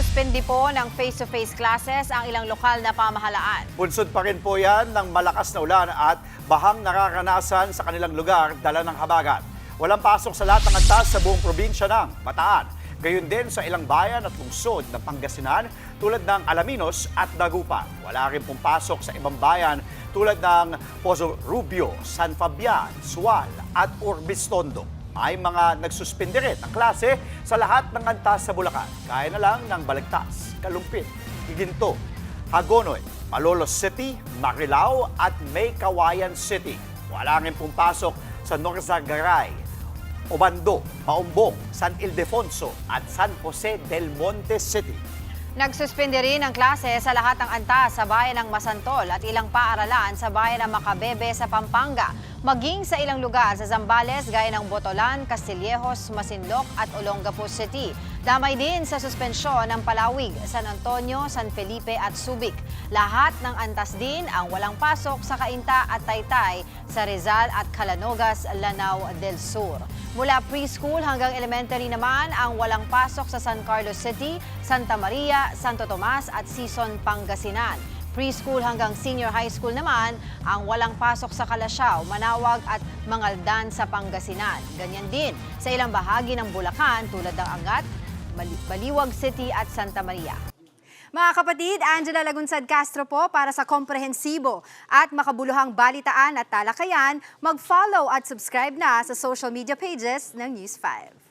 Nagsuspindi po ng face-to-face classes ang ilang lokal na pamahalaan. Bunsod pa rin po yan ng malakas na ulan at bahang nararanasan sa kanilang lugar dala ng habagat. Walang pasok sa lahat ng antas sa buong probinsya ng Bataan. Gayon din sa ilang bayan at lungsod ng Pangasinan tulad ng Alaminos at Dagupan. Wala rin pong pasok sa ibang bayan tulad ng Pozo Rubio, San Fabian, Sual at Urbistondo. May mga nagsuspindi rin ng klase sa lahat ng antas sa Bulacan. Kaya na lang ng Balagtas, Kalumpit, Giginto, Hagonoy, Malolos City, Marilao at May Kawayan City. Wala rin pong pasok sa Norzagaray, Obando, Paumbong, San Ildefonso at San Jose del Monte City. Nagsuspindi rin ng klase sa lahat ng antas sa bayan ng Masantol at ilang paaralan sa bayan ng Macabebe sa Pampanga, maging sa ilang lugar sa Zambales gaya ng Botolan, Castillejos, Masinloc at Olongapo City. Damay din sa suspensyon ng Palawig, San Antonio, San Felipe at Subic. Lahat ng antas din ang walang pasok sa Cainta at Taytay sa Rizal at Calanogas, Lanao del Sur. Mula preschool hanggang elementary naman ang walang pasok sa San Carlos City, Santa Maria, Santo Tomas at Sison, Pangasinan. Preschool hanggang senior high school naman ang walang pasok sa Calasiao, Manawag at Mangaldan sa Pangasinan. Ganyan din sa ilang bahagi ng Bulacan tulad ng Angat, Baliwag City at Santa Maria. Mga kapatid, Angela Lagunsad Castro po para sa komprehensibo at makabuluhang balitaan at talakayan. Mag-follow at subscribe na sa social media pages ng News 5.